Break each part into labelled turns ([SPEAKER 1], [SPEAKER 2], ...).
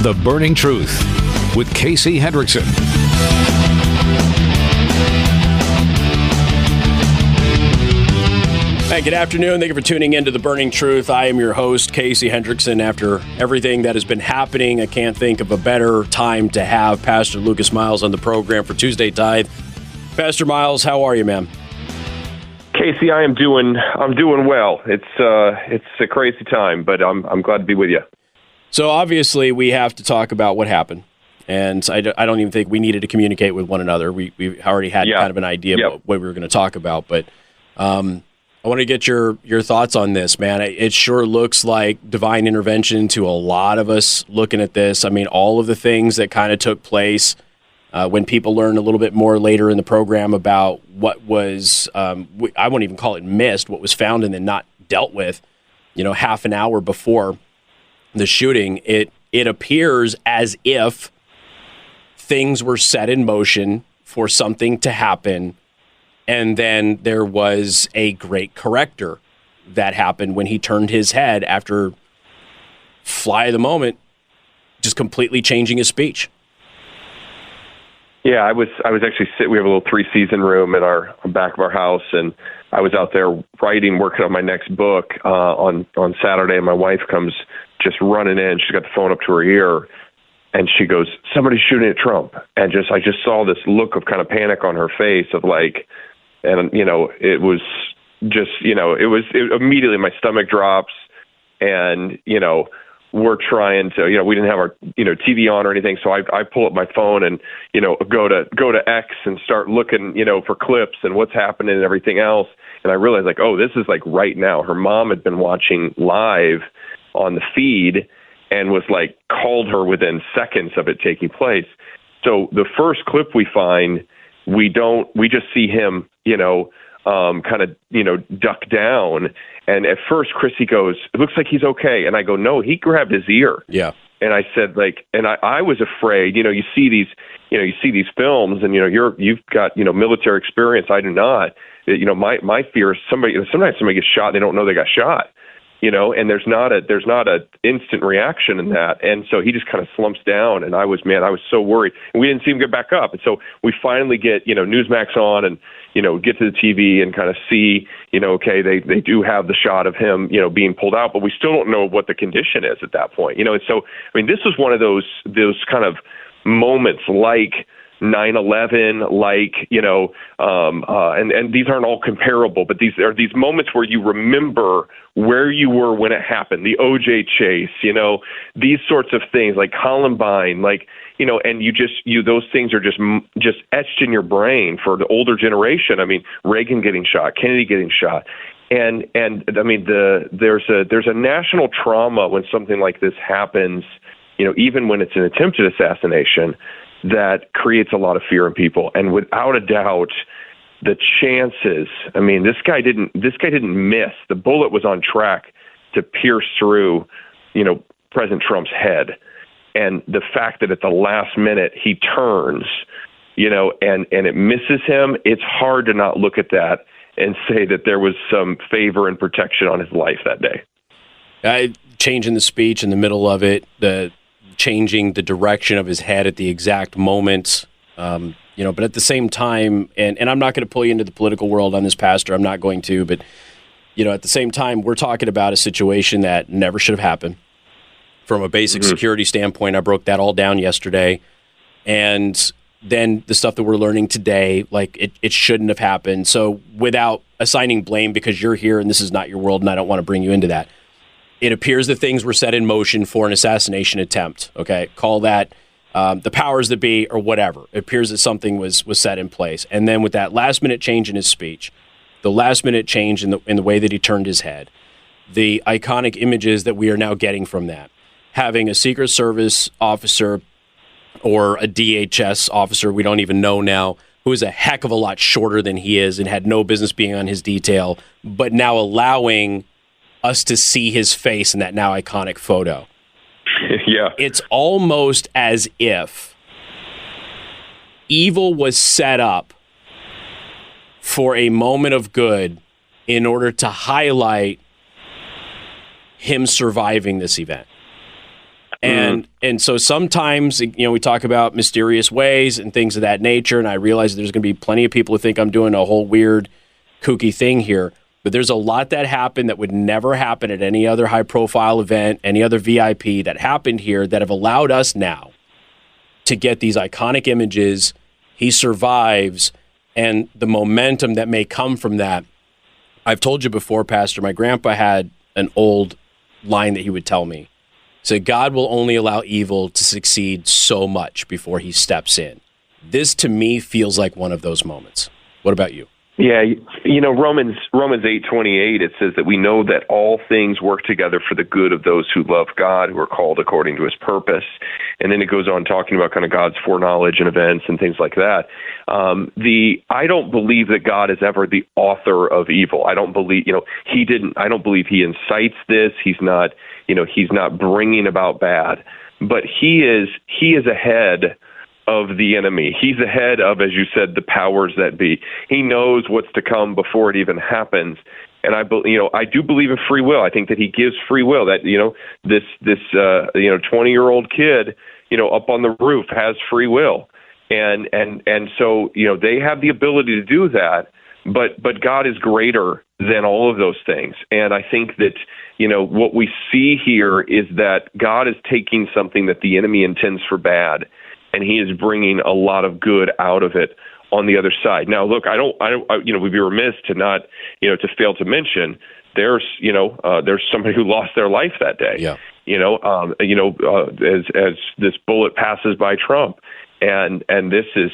[SPEAKER 1] The Burning Truth with Casey Hendrickson.
[SPEAKER 2] Hey, good afternoon. Thank you for tuning in to The Burning Truth. I am your host, Casey Hendrickson. After everything that has been happening, I can't think of a better time to have Pastor Lucas Miles on the program for Tuesday Tithe. Pastor Miles, how are you, man?
[SPEAKER 3] Casey, I'm doing well. It's a crazy time, but I'm glad to be with you.
[SPEAKER 2] So obviously, we have to talk about what happened, and I don't even think we needed to communicate with one another. We already had kind of an idea of what we were going to talk about, but I want to get your thoughts on this, man. It sure looks like divine intervention to a lot of us looking at this. I mean, all of the things that kind of took place when people learned a little bit more later in the program about what was, I won't even call it missed, what was found and then not dealt with, half an hour before the shooting. It appears as if things were set in motion for something to happen. And then there was a great corrector that happened when he turned his head after fly of the moment, just completely changing his speech.
[SPEAKER 3] Yeah, I was actually we have a little 3-season room in our back of our house, and I was out there working on my next book on Saturday, and my wife comes just running in. She's got the phone up to her ear, and she goes, "Somebody's shooting at Trump." And I just saw this look of kind of panic on her face of like, and it was just, it immediately my stomach drops, and we're trying to, we didn't have our, TV on or anything. So I pull up my phone and, go to X and start looking, for clips and what's happening and everything else. And I realized like, oh, this is like right now. Her mom had been watching live on the feed and was like, called her within seconds of it taking place. So the first clip we find, we just see him, kind of, duck down. And at first, Chrissy goes, "It looks like he's okay." And I go, "No, he grabbed his ear." Yeah. And I said, and I was afraid, you see these films and, you've got, military experience. I do not. My fear is sometimes somebody gets shot. They don't know they got shot, and there's not a instant reaction in that. And so he just kind of slumps down, and I was so worried. And we didn't see him get back up. And so we finally get, Newsmax on and, get to the TV and kind of see, okay, they do have the shot of him, being pulled out, but we still don't know what the condition is at that point, And so, I mean, this was one of those kind of moments like 9/11, and these aren't all comparable, but these are these moments where you remember where you were when it happened, the OJ chase, these sorts of things like Columbine, and those things are just etched in your brain for the older generation. I mean, Reagan getting shot, Kennedy getting shot. And I mean, there's a national trauma when something like this happens, even when it's an attempted assassination, that creates a lot of fear in people. And without a doubt, the chances, I mean, this guy didn't miss. The bullet was on track to pierce through, President Trump's head. And the fact that at the last minute he turns, and it misses him, it's hard to not look at that and say that there was some favor and protection on his life that day.
[SPEAKER 2] Changing the speech in the middle of it, changing the direction of his head at the exact moment, but at the same time, and I'm not going to pull you into the political world on this, Pastor, I'm not going to, but, at the same time, we're talking about a situation that never should have happened. From a basic security standpoint, I broke that all down yesterday, and then the stuff that we're learning today, like it shouldn't have happened. So without assigning blame because you're here and this is not your world and I don't want to bring you into that, it appears that things were set in motion for an assassination attempt, okay? Call that the powers that be or whatever. It appears that something was set in place. And then with that last-minute change in his speech, the last-minute change in the way that he turned his head, the iconic images that we are now getting from that, having a Secret Service officer or a DHS officer, we don't even know now, who is a heck of a lot shorter than he is and had no business being on his detail, but now allowing us to see his face in that now iconic photo.
[SPEAKER 3] Yeah.
[SPEAKER 2] It's almost as if evil was set up for a moment of good in order to highlight him surviving this event. And And so sometimes, we talk about mysterious ways and things of that nature, and I realize there's going to be plenty of people who think I'm doing a whole weird, kooky thing here. But there's a lot that happened that would never happen at any other high-profile event, any other VIP that happened here that have allowed us now to get these iconic images. He survives, and the momentum that may come from that. I've told you before, Pastor, my grandpa had an old line that he would tell me. So God will only allow evil to succeed so much before he steps in. This, to me, feels like one of those moments. What about you?
[SPEAKER 3] Yeah, Romans 8:28, it says that we know that all things work together for the good of those who love God, who are called according to his purpose. And then it goes on talking about kind of God's foreknowledge and events and things like that. I don't believe that God is ever the author of evil. I don't believe, I don't believe he incites this. He's not bringing about bad, but he is ahead of the enemy. He's ahead of, as you said, the powers that be. He knows what's to come before it even happens. And I do believe in free will. I think that he gives free will. That this 20-year-old kid up on the roof has free will, and so they have the ability to do that. But God is greater than all of those things. And I think that what we see here is that God is taking something that the enemy intends for bad, and he is bringing a lot of good out of it on the other side. Now, look, we'd be remiss to not, to fail to mention there's somebody who lost their life that day.
[SPEAKER 2] Yeah.
[SPEAKER 3] As this bullet passes by Trump, and this is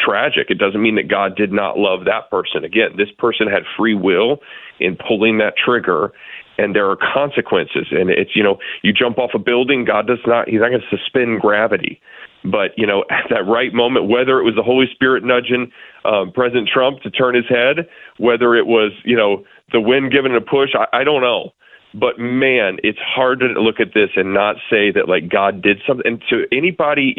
[SPEAKER 3] tragic. It doesn't mean that God did not love that person. Again, this person had free will in pulling that trigger, and there are consequences. And it's, you jump off a building, he's not going to suspend gravity. But, at that right moment, whether it was the Holy Spirit nudging President Trump to turn his head, whether it was, the wind giving it a push, I don't know. But, man, it's hard to look at this and not say that, God did something. And to anybody,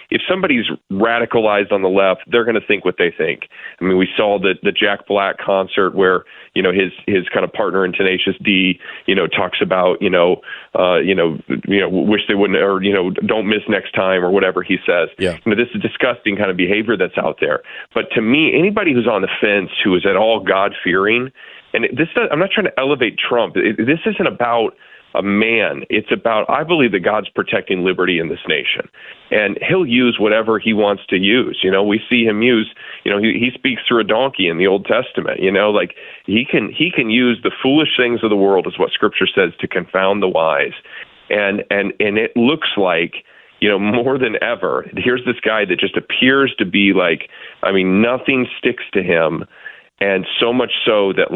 [SPEAKER 3] if somebody's radicalized on the left, they're going to think what they think. I mean, we saw the Jack Black concert where, his kind of partner in Tenacious D, talks about, wish they wouldn't, or, don't miss next time, or whatever he says.
[SPEAKER 2] Yeah.
[SPEAKER 3] This is disgusting kind of behavior that's out there. But to me, anybody who's on the fence, who is at all God-fearing, and I'm not trying to elevate Trump. This isn't about a man. It's about, I believe that God's protecting liberty in this nation, and he'll use whatever he wants to use. We see him use, he speaks through a donkey in the Old Testament, he can use the foolish things of the world, is what Scripture says, to confound the wise. And it looks like, more than ever, here's this guy that just appears to be nothing sticks to him. And so much so that,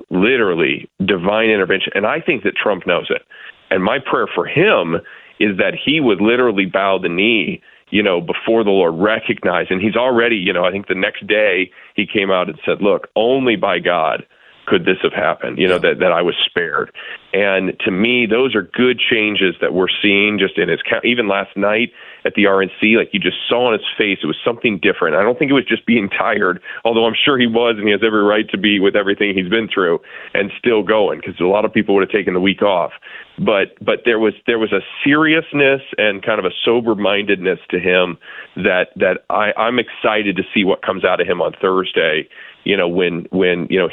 [SPEAKER 3] literally divine intervention. And I think that Trump knows it. And my prayer for him is that he would literally bow the knee, before the Lord, recognize. And he's already, I think the next day he came out and said, look, only by God could this have happened, that I was spared. And to me, those are good changes that we're seeing just in his, even last night at the RNC, you just saw on his face, it was something different. I don't think it was just being tired, although I'm sure he was, and he has every right to be with everything he's been through and still going, because a lot of people would have taken the week off. But there was a seriousness and kind of a sober-mindedness to him that I'm excited to see what comes out of him on Thursday, when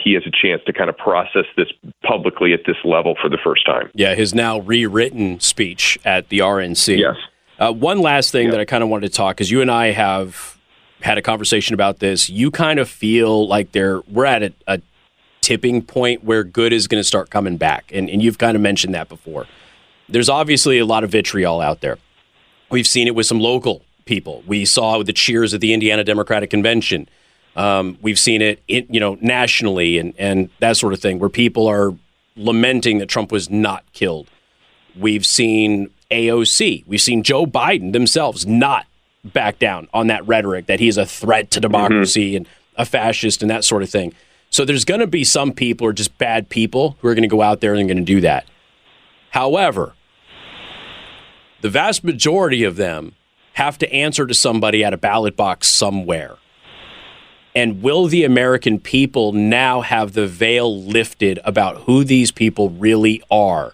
[SPEAKER 3] he has a chance to kind of process this publicly at this level for the first time.
[SPEAKER 2] Yeah, his now rewritten speech at the RNC.
[SPEAKER 3] Yes.
[SPEAKER 2] One last thing that I kind of wanted to talk, because you and I have had a conversation about this. You kind of feel like we're at a tipping point where good is going to start coming back, and you've kind of mentioned that before. There's obviously a lot of vitriol out there. We've seen it with some local people. We saw it with the cheers at the Indiana Democratic Convention. We've seen it, nationally and that sort of thing, where people are lamenting that Trump was not killed. We've seen AOC. We've seen Joe Biden themselves not back down on that rhetoric that he's a threat to democracy and a fascist and that sort of thing. So there's going to be some people, or just bad people, who are going to go out there and going to do that. However, the vast majority of them have to answer to somebody at a ballot box somewhere. And will the American people now have the veil lifted about who these people really are?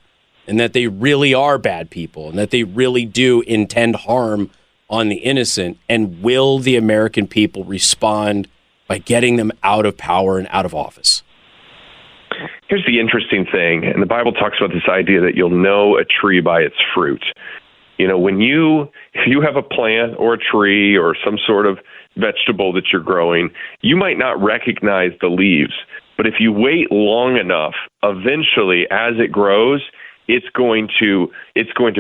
[SPEAKER 2] and that they really are bad people and that they really do intend harm on the innocent? And will the American people respond by getting them out of power and out of office?
[SPEAKER 3] Here's the interesting thing, and the Bible talks about this idea that you'll know a tree by its fruit. You know, if you have a plant or a tree or some sort of vegetable that you're growing, you might not recognize the leaves, but if you wait long enough, eventually, as it grows, it's going to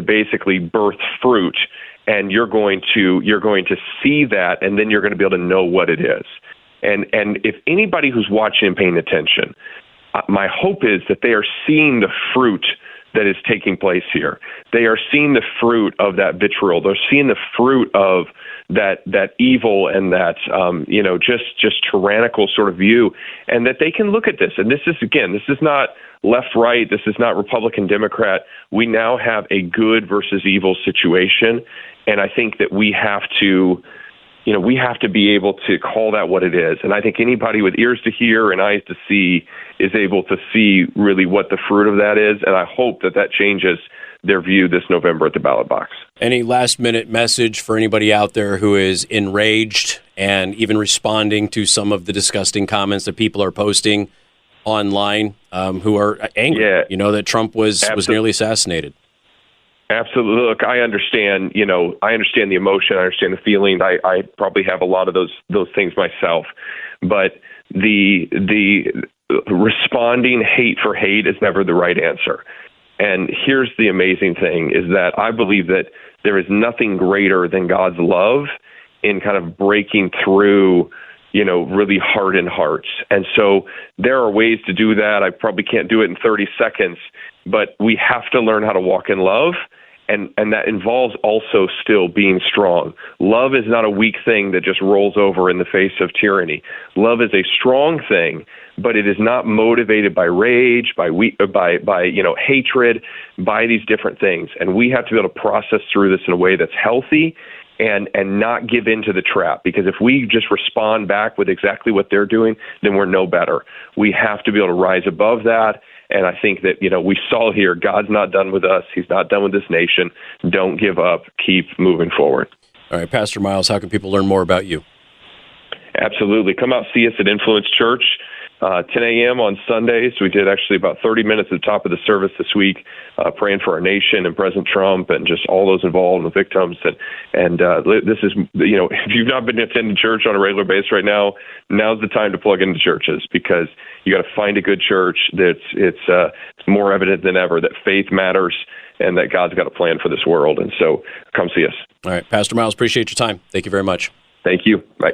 [SPEAKER 3] basically birth fruit, and you're going to see that, and then you're going to be able to know what it is. And if anybody who's watching and paying attention, my hope is that they are seeing the fruit that is taking place here. They are seeing the fruit of that vitriol. They're seeing the fruit of that evil and that just tyrannical sort of view, and that they can look at this. And this is not left, right. This is not Republican, Democrat. We now have a good versus evil situation, and I think that we have to be able to call that what it is. And I think anybody with ears to hear and eyes to see is able to see really what the fruit of that is. And I hope that changes their view this November at the ballot box.
[SPEAKER 2] Any last-minute message for anybody out there who is enraged and even responding to some of the disgusting comments that people are posting online, who are angry, that Trump was nearly assassinated?
[SPEAKER 3] Absolutely. Look, I understand the emotion. I understand the feeling. I probably have a lot of those things myself. But the responding hate for hate is never the right answer. And here's the amazing thing is that I believe that there is nothing greater than God's love in kind of breaking through, really hardened hearts. And so there are ways to do that. I probably can't do it in 30 seconds, but we have to learn how to walk in love. And that involves also still being strong. Love is not a weak thing that just rolls over in the face of tyranny. Love is a strong thing, but it is not motivated by rage, by hatred, by these different things. And we have to be able to process through this in a way that's healthy and not give in to the trap. Because if we just respond back with exactly what they're doing, then we're no better. We have to be able to rise above that. And I think that, we saw here, God's not done with us. He's not done with this nation. Don't give up. Keep moving forward.
[SPEAKER 2] All right, Pastor Miles, how can people learn more about you?
[SPEAKER 3] Absolutely. Come out, see us at Influence Church, 10 a.m. on Sundays. We did actually about 30 minutes at the top of the service this week, praying for our nation and President Trump and just all those involved and the victims. And this is, if you've not been attending church on a regular basis right now, now's the time to plug into churches, because you got to find a good church it's more evident than ever that faith matters and that God's got a plan for this world. And so come see us. All
[SPEAKER 2] right. Pastor Miles, appreciate your time. Thank you very much.
[SPEAKER 3] Thank you. Bye.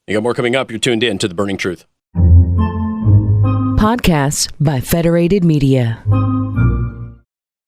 [SPEAKER 2] You got more coming up. You're tuned in to The Burning Truth.
[SPEAKER 4] Podcasts by Federated Media.